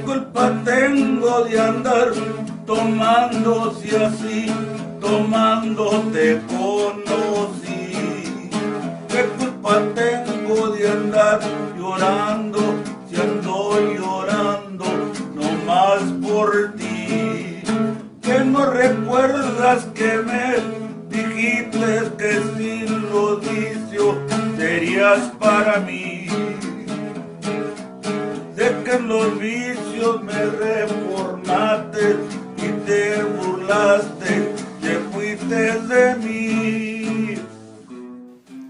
culpa tengo de andar tomando si así, tomando te conocí? ¿Qué culpa tengo de andar llorando si ando llorando nomás por ti? Que no recuerdas que me dijiste que sin los vicios serías para mí. De que en los vicios me reformaste y te burlaste, te fuiste de mí.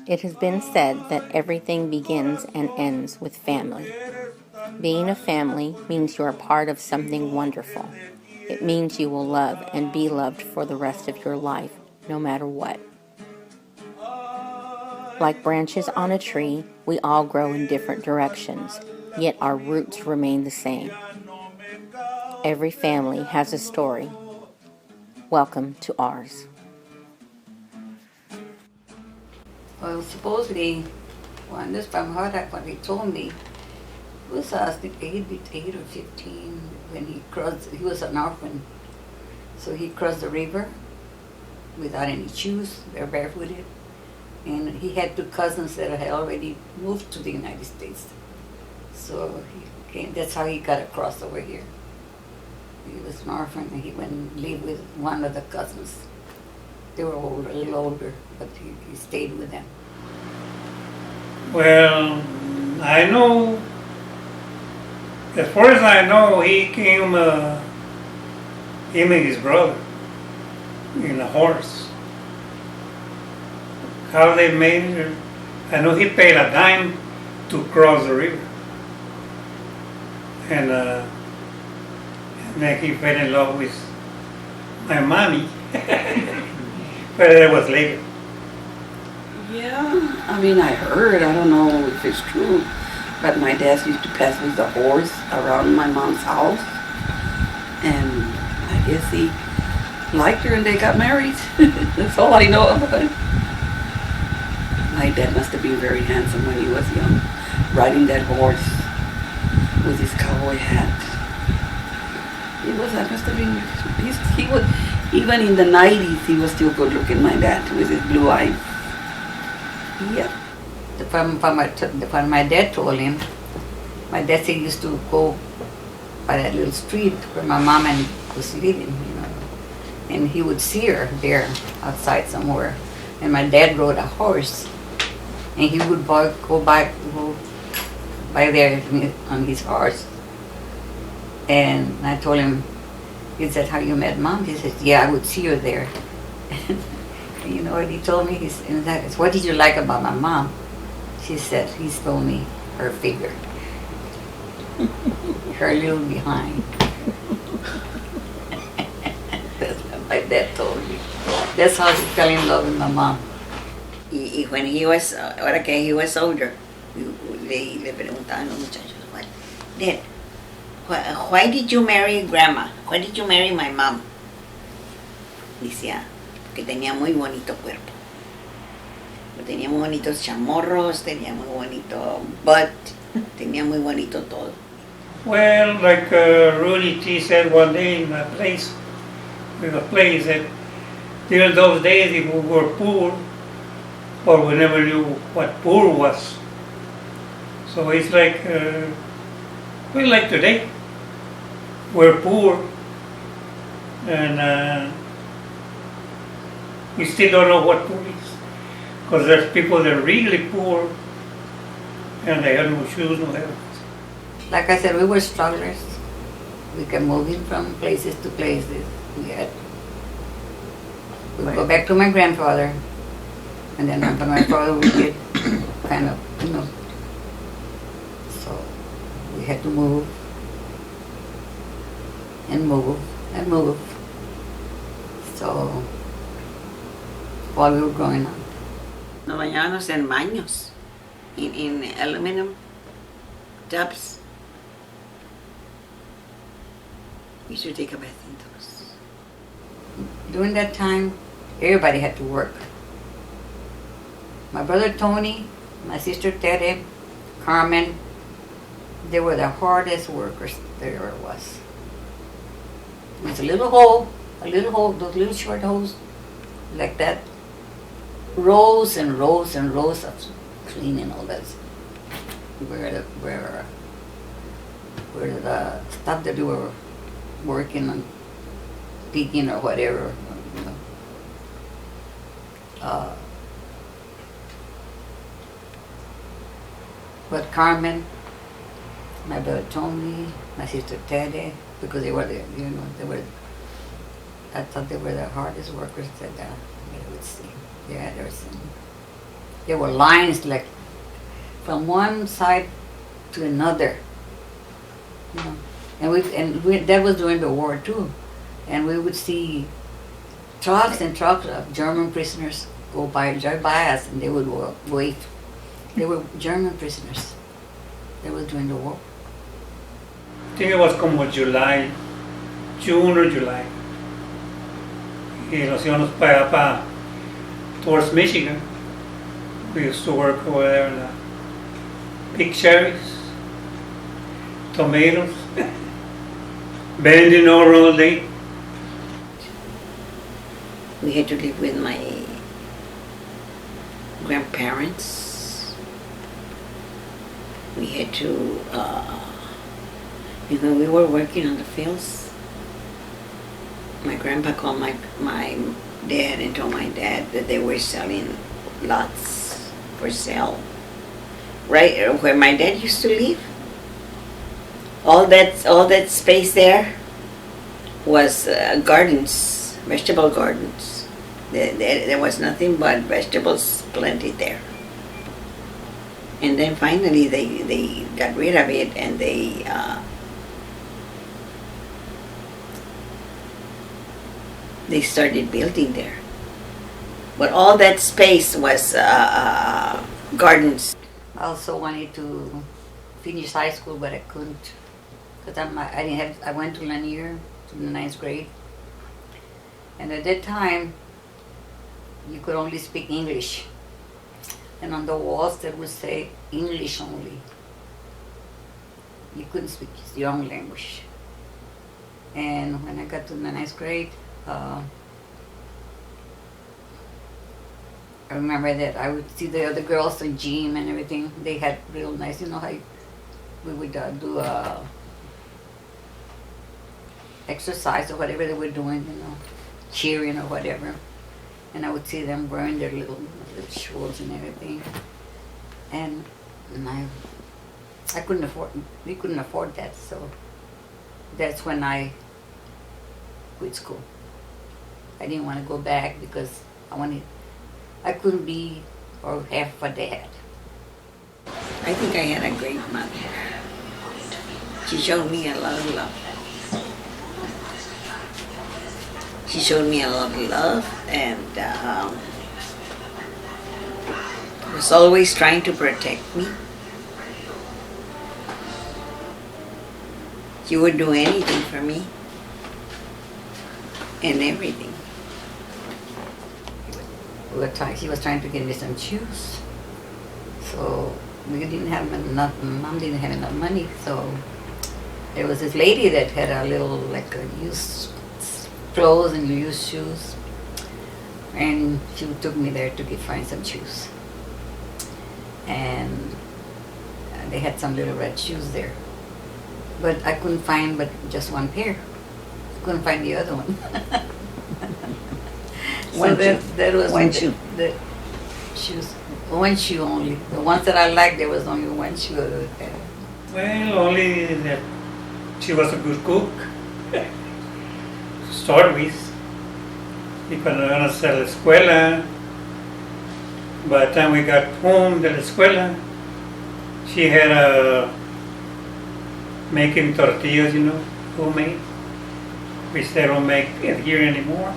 It has been said that everything begins and ends with family. Being a family means you are part of something wonderful. It means you will love and be loved for the rest of your life, no matter what. Like branches on a tree, we all grow in different directions, yet our roots remain the same. Every family has a story. Welcome to ours. Well, supposedly, when this from her, when he told me, he was, I think, 8 or 15 when he crossed, he was an orphan. So he crossed the river without any shoes, barefooted. And he had 2 cousins that had already moved to the United States. So he came, that's how he got across over here. He was an orphan and he went and lived with one of the cousins. They were older, a little older, but he stayed with them. Well, I know, as far as I know, he came, him and his brother, in a horse. How they made it, I know he paid a dime to cross the river. And then he fell in love with my mommy. But it was later. Yeah, I mean, I heard, I don't know if it's true, but my dad used to pass with the horse around my mom's house. And I guess he liked her and they got married. That's all I know about it. My dad must have been very handsome when he was young, riding that horse with his cowboy hat. He was, I must have been, he was, even in the 90s, he was still good looking, my dad, with his blue eyes. Yeah. From my dad told him, my dad said he used to go by that little street where my mom and was living, and he would see her there outside somewhere. And my dad rode a horse, and he would go by there on his horse. And I told him, is that how you met Mom? He said, yeah, I would see her there. And you know what he told me? He said, what did you like about my mom? She said, he told me her figure. Her little behind. That's what my dad told me. That's how he fell in love with my mom. When he was, ahora que he was older, le preguntaban los muchachos, Dad, why did you marry Grandma? Why did you marry my mom? Decía, que tenía muy bonito cuerpo. Tenía muy bonitos chamorros, tenía muy bonito butt, tenía muy bonito todo. Well, like Rudy T said one day in a place, that till those days if we were poor, or we never knew what poor was. So it's like, well, like today, we're poor, and we still don't know what poor is. Because there's people that are really poor, and they have no shoes, no helmet. Like I said, we were strugglers. We kept moving from places to places. We'd go back to my grandfather, and then after my father would get kind of, so we had to move and move and move. So while we were growing up. Nos bañábamos en baños, in aluminum tubs. We should take a bath in those. During that time, everybody had to work. My brother Tony, my sister Tere, Carmen, They were the hardest workers there ever was. It was a little hole, those little short holes, like that. Rows and rows and rows of cleaning all that. Where the stuff that they were working on, digging or whatever, you know. But Carmen, my brother Tony, my sister Teddy, because they were I thought they were the hardest workers that I would see. They had ever seen. There were lines like from one side to another, you know. And that was during the war too, and we would see trucks and trucks of German prisoners go by, drive by us, and they would wait. They were German prisoners. That was during the war. I think it was como July, June or July. Y nos íbamos para allá, towards Michigan. We used to work over there in the big cherries, tomatoes, bending over all day. We had to live with my grandparents. We had to, when we were working on the fields, my grandpa called my dad and told my dad that they were selling lots for sale. Right where my dad used to live, all that space there was gardens, vegetable gardens. There was nothing but vegetables plenty there. And then finally they got rid of it, and they started building there. But all that space was gardens. I also wanted to finish high school, but I couldn't, because I went to Lanier to the 9th grade, and at that time you could only speak English, and on the walls that would say English only. You couldn't speak your own language. And when I got to the 9th grade, I remember that I would see the other girls in gym and everything. They had real nice, you know how we would do exercise or whatever they were doing, you know, cheering or whatever. And I would see them wearing their little shorts and everything. And we couldn't afford that, so that's when I quit school. I didn't want to go back because I couldn't be or have a dad. I think I had a great mother. She showed me a lot of love. She showed me a lot of love, and was always trying to protect me. She would do anything for me and everything. She was trying to get me some shoes, so we didn't have enough. Mom didn't have enough money, so there was this lady that had a little used clothes and used shoes, and she took me there to find some shoes. And they had some little red shoes there, but I couldn't find but just one pair. I couldn't find the other one. That was one shoe. The shoes, one shoe only. The ones that I liked, there was only one shoe of the pair. Well, only that she was a good cook. To start with. Y cuando íbamos a la escuela, by the time we got home de la escuela, she had making tortillas, you know, homemade, which they don't make it here anymore.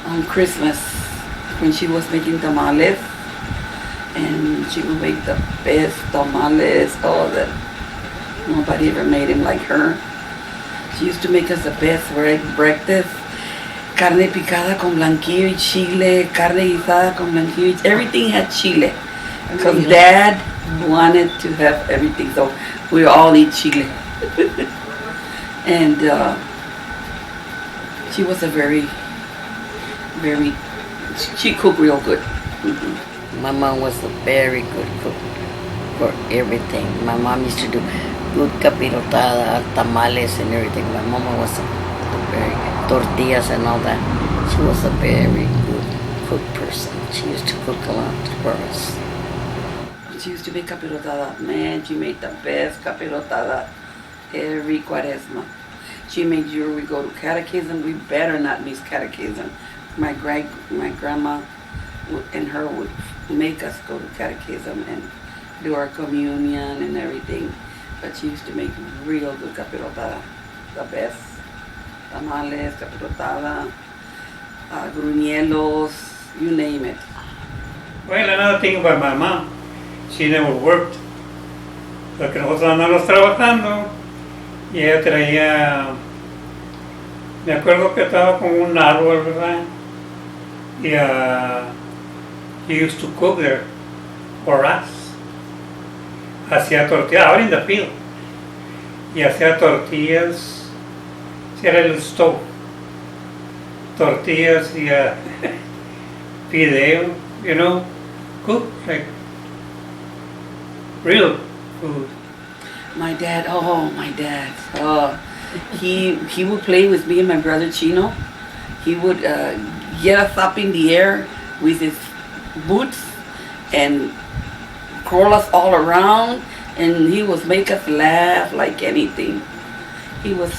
On Christmas, when she was making tamales, and she would make the best tamales, that nobody ever made them like her. She used to make us the best breakfast. Carne picada con blanquillo y chile, carne guisada con blanquillo y everything had chile. Because Dad wanted to have everything, so we all eat chile. And she was a very, she cooked real good. My mom was a very good cook for everything. My mom used to do good capirotada, tamales and everything. My mama was a very tortillas and all that. She was a very good cook person. She used to cook a lot for us. She used to make capirotada. Man, she made the best capirotada every Cuaresma. She made sure we go to catechism. We better not miss catechism. My grandma and her would make us go to catechism and do our communion and everything. But she used to make real good capirotada. The best. Tamales, capirotada, gruñelos, you name it. Well, another thing about my mom, she never worked. Porque nosotros andábamos trabajando y ella traía, me acuerdo que estaba con un árbol, ¿verdad? Y he used to cook there for us. Hacía tortillas, out in the field. Y hacía tortillas, si era el stove. Tortillas y fideo, you know, cook like real food. My dad, he would play with me and my brother Chino. He would get us up in the air with his boots and crawl us all around, and he would make us laugh like anything. He was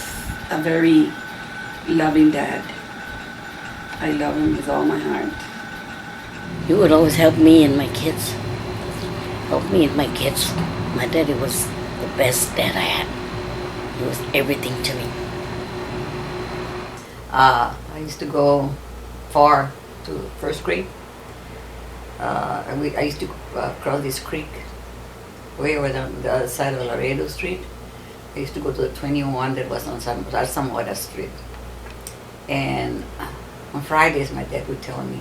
a very loving dad. I love him with all my heart. He would always help me and my kids. My daddy was the best dad I had. He was everything to me. I used to go far to first grade. I used to cross this creek way over the other side of Laredo Street. I used to go to the 21 that was on some other street. And on Fridays, my dad would tell me,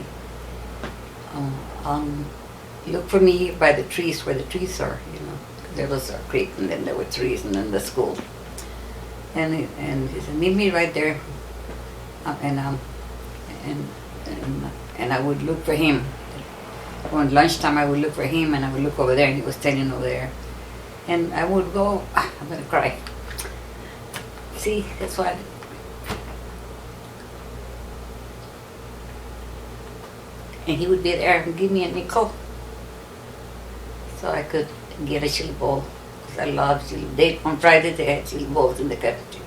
look for me by the trees, where the trees are, you know. There was a creek, and then there were trees, and then the school. And he said, meet me right there. And I would look for him. On lunchtime, I would look for him, and I would look over there, and he was standing over there. And I would go, I'm gonna cry. See, that's why. And he would be there and give me a nickel, so I could get a chili bowl. Because I love chili. On Friday they had chili bowls in the cafeteria.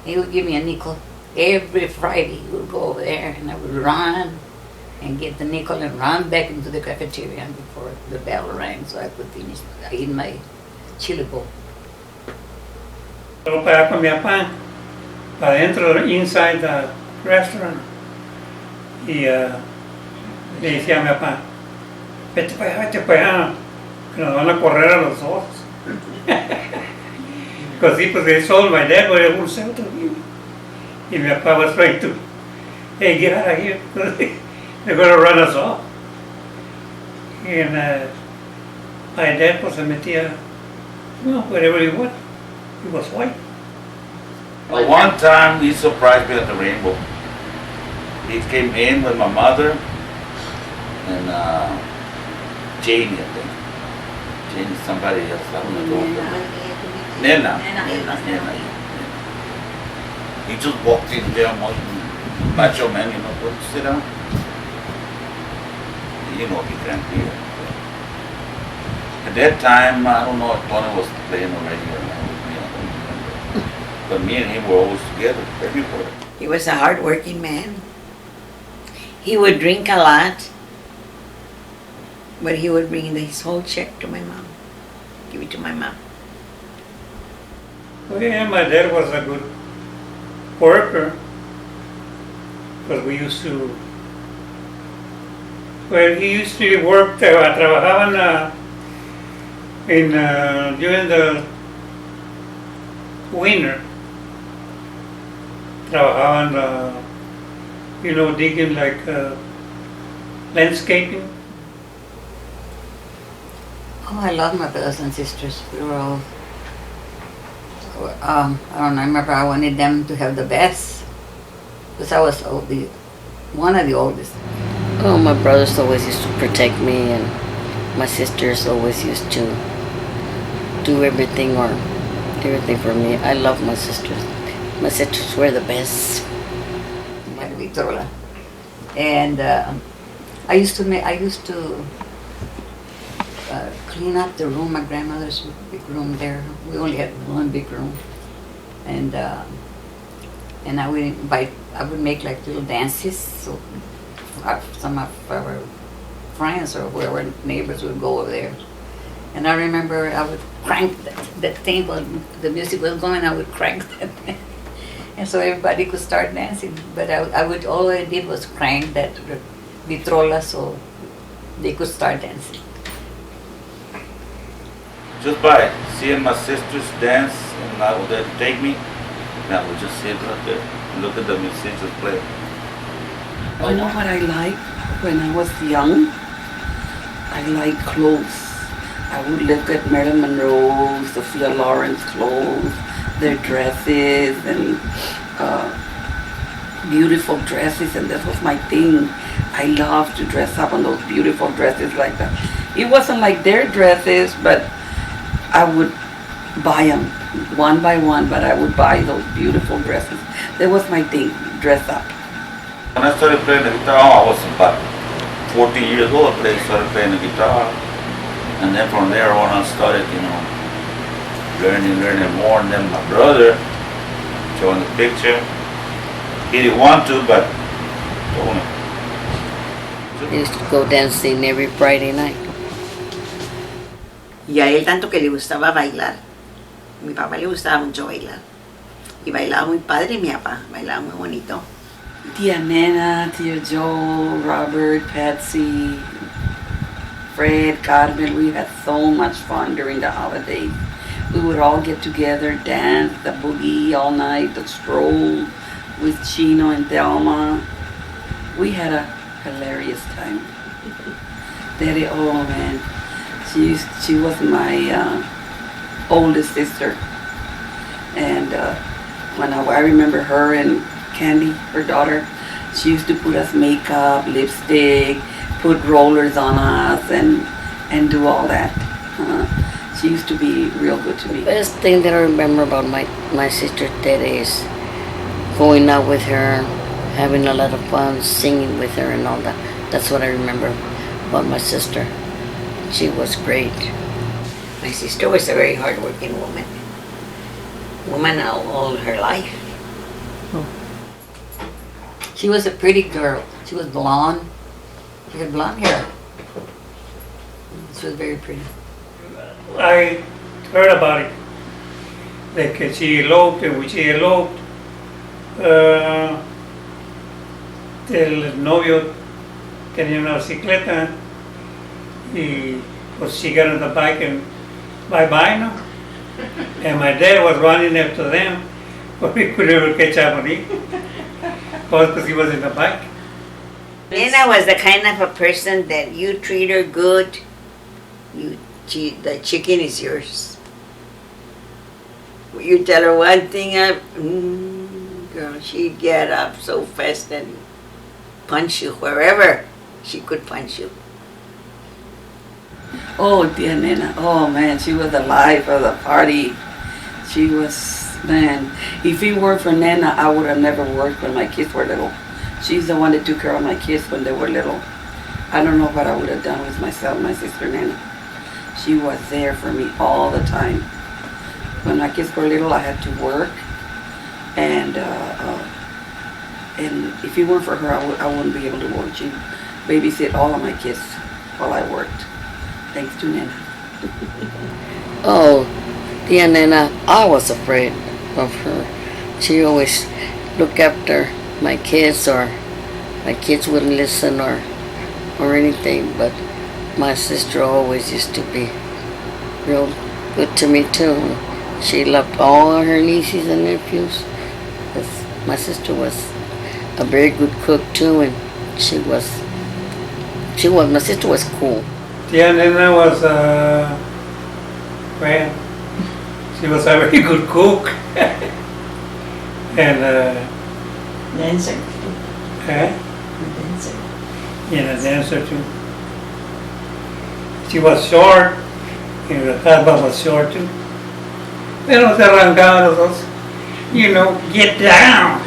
He would give me a nickel. Every Friday he would go over there, and I would run and get the nickel and run back into the cafeteria before the bell rang, so I could finish eating my chili bowl. Luego para allá con mi papá, para adentro, inside the restaurant. Y le decía a mi papá, vete para allá, que nos van a correr a los dos. Because he was they sold my dad, but it won't sell to him. Y mi papá was trying to, hey, get out of here, they're going to run us off. And my dad pues se metía, well, wherever he went, he was white. Well, one time he surprised me at the Rainbow. He came in with my mother and Janie, I think. Janie, somebody else. I don't know. Nena. He just walked in there, macho man, you know, go sit down. You know, he can't hear. At that time, I don't know if Tony was playing already or not with me, I don't remember. But me and him were always together, everywhere. He was a hard-working man. He would drink a lot, but he would bring his whole check to my mom, give it to my mom. Well, yeah, my dad was a good worker, because we used to, well, he used to work, trabajaban during the winter, trabajaban, you know, digging like landscaping. Oh, I love my brothers and sisters. We were all, I don't know, I remember I wanted them to have the best. Because I was one of the oldest. Oh, my brothers always used to protect me, and my sisters always used to do everything for me. I love my sisters. My sisters were the best. Vitrola. And I used to clean up the room, my grandmother's big room there. We only had one big room. And I would make like little dances, so some of our friends or whoever neighbors would go over there. And I remember I would crank that thing while the music was going. I would crank that, and so everybody could start dancing. But all I did was crank that vitrola so they could start dancing. Just by seeing my sisters dance, and I would then take me, and I would just sit right there and look at the musicians play. You know what I liked when I was young? I liked clothes. I would look at Marilyn Monroe, Sophia Loren's clothes, their dresses, and beautiful dresses, and that was my thing. I loved to dress up on those beautiful dresses like that. It wasn't like their dresses, but I would buy them one by one, but I would buy those beautiful dresses. That was my thing, dress up. When I started playing the guitar, I was about 14 years old. I started playing the guitar, and then from there on, I started, learning more. And then my brother showing the picture. He didn't want to, but told me. I used to go dancing every Friday night. Y a él tanto que le gustaba bailar. Mi papá le gustaba mucho bailar. Y bailaba muy padre mi papá, bailaba muy bonito. Tia Nena, Tia Joe, Robert, Patsy, Fred, Carmen, we had so much fun during the holidays. We would all get together, dance, the boogie all night, the stroll with Chino and Thelma. We had a hilarious time. Daddy, oh man, she was my oldest sister. And when I remember her and Candy, her daughter, she used to put us makeup, lipstick, put rollers on us, and do all that. She used to be real good to me. Best thing that I remember about my sister Ted is going out with her, having a lot of fun, singing with her and all that. That's what I remember about my sister. She was great. My sister was a very hardworking woman. Woman all her life. She was a pretty girl. She was blonde. She had blonde hair. She was very pretty. I heard about it. Like she eloped, and when she eloped, el novio tenía una bicicleta y pues she got on the bike and bye-bye, no? And my dad was running after them, but we could never catch up on him because he was in the bike. Nena was the kind of a person that you treat her good, the chicken is yours. You tell her one thing, girl, she'd get up so fast and punch you wherever she could punch you. Oh, Tia Nena. Oh, man, she was the life of the party. She was, man, if it weren't for Nena, I would have never worked when my kids were little. She's the one that took care of my kids when they were little. I don't know what I would have done with myself, my sister Nena. She was there for me all the time. When my kids were little, I had to work. And if it weren't for her, I wouldn't be able to work. She babysit all of my kids while I worked. Thanks to Nena. Oh, Tia Nena, I was afraid of her. She always looked after my kids, or my kids wouldn't listen or anything, but my sister always used to be real good to me too. She loved all her nieces and nephews. My sister was a very good cook too, and my sister was cool. Tia Nena was Well, she was a very good cook. And, Dancer. eh? Dancer. And a dancer too. She was short, and her husband was short too. Pero se arrancaban los dos. You know, get down.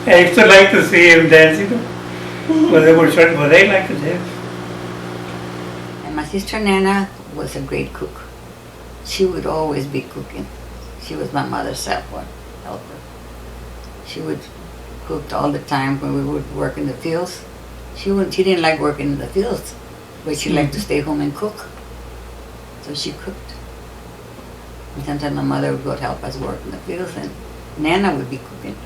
I used to like to see him dancing, but they were short, but they like to dance. And my sister Nana was a great cook. She would always be cooking. She was my mother's helper. She would cook all the time when we would work in the fields. She didn't like working in the fields, but she liked to stay home and cook. So she cooked. And sometimes my mother would go help us work in the fields, and Nana would be cooking.